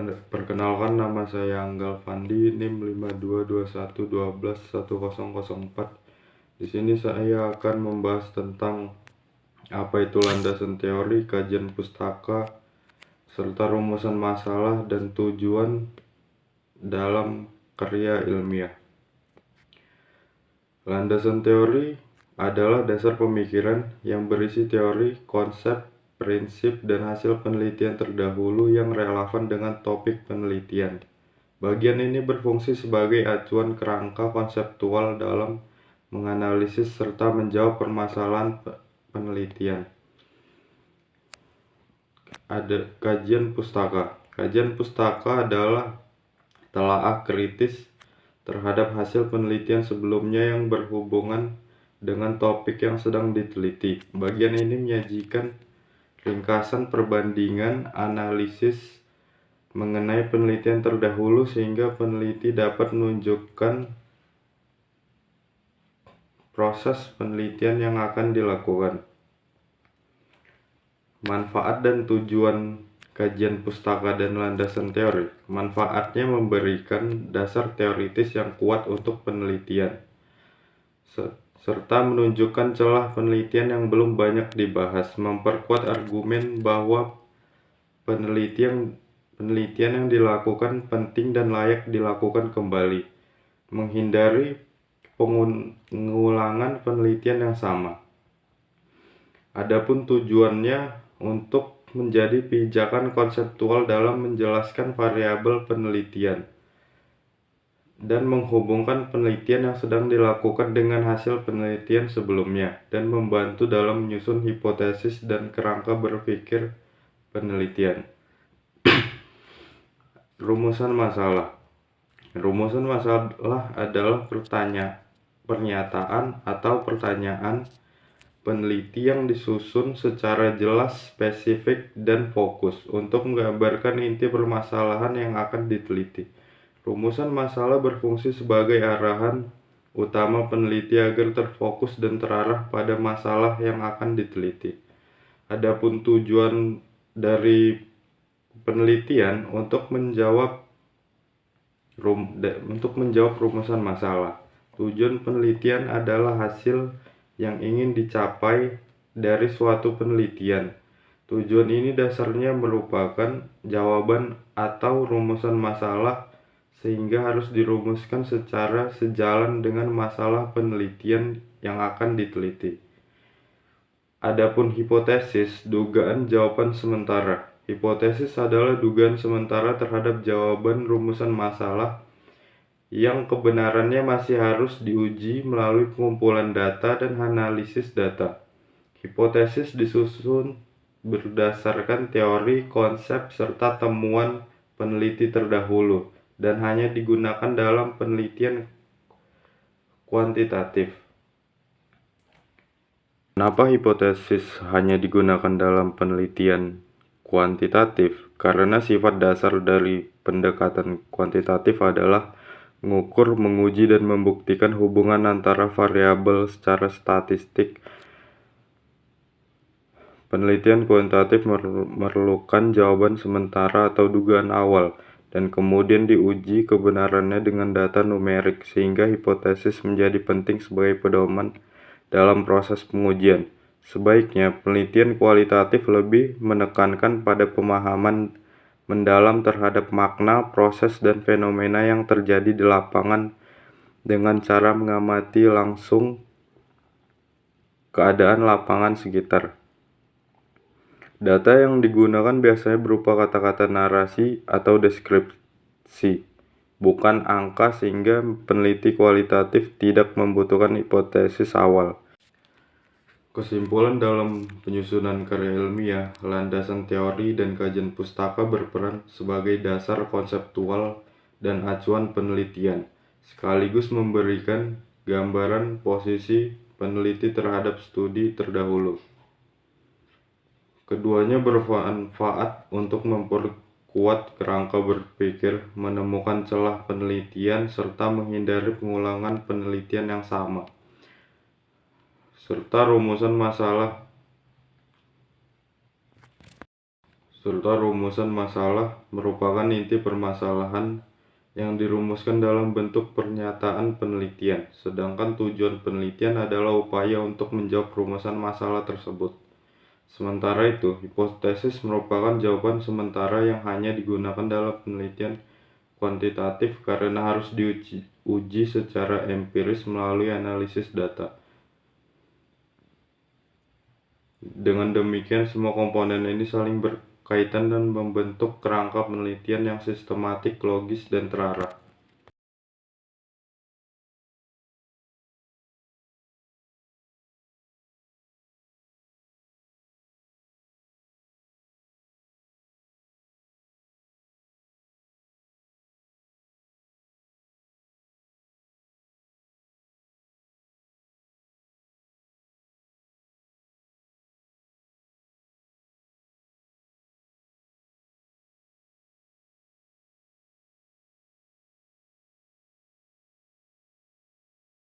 Perkenalkan, nama saya Anggal Fandi, NIM 5221121004. Di sini saya akan membahas tentang apa itu landasan teori, kajian pustaka, serta rumusan masalah dan tujuan dalam karya ilmiah. Landasan teori adalah dasar pemikiran yang berisi teori, konsep, prinsip, dan hasil penelitian terdahulu yang relevan dengan topik penelitian. Bagian ini berfungsi sebagai acuan kerangka konseptual dalam menganalisis serta menjawab permasalahan penelitian. Ada kajian pustaka. Kajian pustaka adalah telaah kritis terhadap hasil penelitian sebelumnya yang berhubungan dengan topik yang sedang diteliti. Bagian ini menyajikan ringkasan perbandingan analisis mengenai penelitian terdahulu sehingga peneliti dapat menunjukkan proses penelitian yang akan dilakukan. Manfaat dan tujuan kajian pustaka dan landasan teori. Manfaatnya memberikan dasar teoritis yang kuat untuk penelitian, serta menunjukkan celah penelitian yang belum banyak dibahas, memperkuat argumen bahwa penelitian yang dilakukan penting dan layak dilakukan kembali, menghindari pengulangan penelitian yang sama. Adapun tujuannya untuk menjadi pijakan konseptual dalam menjelaskan variabel penelitian dan menghubungkan penelitian yang sedang dilakukan dengan hasil penelitian sebelumnya, dan membantu dalam menyusun hipotesis dan kerangka berpikir penelitian. Rumusan masalah. Rumusan masalah adalah pernyataan atau pertanyaan peneliti yang disusun secara jelas, spesifik, dan fokus untuk menggambarkan inti permasalahan yang akan diteliti. Rumusan masalah berfungsi sebagai arahan utama peneliti agar terfokus dan terarah pada masalah yang akan diteliti. Adapun tujuan dari penelitian untuk menjawab rumusan masalah. Tujuan penelitian adalah hasil yang ingin dicapai dari suatu penelitian. Tujuan ini dasarnya merupakan jawaban atau rumusan masalah, sehingga harus dirumuskan secara sejalan dengan masalah penelitian yang akan diteliti. Adapun hipotesis, dugaan jawaban sementara. Hipotesis adalah dugaan sementara terhadap jawaban rumusan masalah yang kebenarannya masih harus diuji melalui pengumpulan data dan analisis data. Hipotesis disusun berdasarkan teori, konsep, serta temuan peneliti terdahulu dan hanya digunakan dalam penelitian kuantitatif. Kenapa hipotesis hanya digunakan dalam penelitian kuantitatif? Karena sifat dasar dari pendekatan kuantitatif adalah mengukur, menguji, dan membuktikan hubungan antara variabel secara statistik. Penelitian kuantitatif memerlukan jawaban sementara atau dugaan awal, dan kemudian diuji kebenarannya dengan data numerik, sehingga hipotesis menjadi penting sebagai pedoman dalam proses pengujian. Sebaiknya, penelitian kualitatif lebih menekankan pada pemahaman mendalam terhadap makna, proses, dan fenomena yang terjadi di lapangan dengan cara mengamati langsung keadaan lapangan sekitar. Data yang digunakan biasanya berupa kata-kata narasi atau deskripsi, bukan angka, sehingga peneliti kualitatif tidak membutuhkan hipotesis awal. Kesimpulan dalam penyusunan karya ilmiah, landasan teori dan kajian pustaka berperan sebagai dasar konseptual dan acuan penelitian, sekaligus memberikan gambaran posisi peneliti terhadap studi terdahulu. Keduanya bermanfaat untuk memperkuat kerangka berpikir, menemukan celah penelitian, serta menghindari pengulangan penelitian yang sama, serta rumusan masalah serta rumusan masalah merupakan inti permasalahan yang dirumuskan dalam bentuk pernyataan penelitian, sedangkan tujuan penelitian adalah upaya untuk menjawab rumusan masalah tersebut. Sementara itu, hipotesis merupakan jawaban sementara yang hanya digunakan dalam penelitian kuantitatif karena harus diuji secara empiris melalui analisis data. Dengan demikian, semua komponen ini saling berkaitan dan membentuk kerangka penelitian yang sistematik, logis, dan terarah.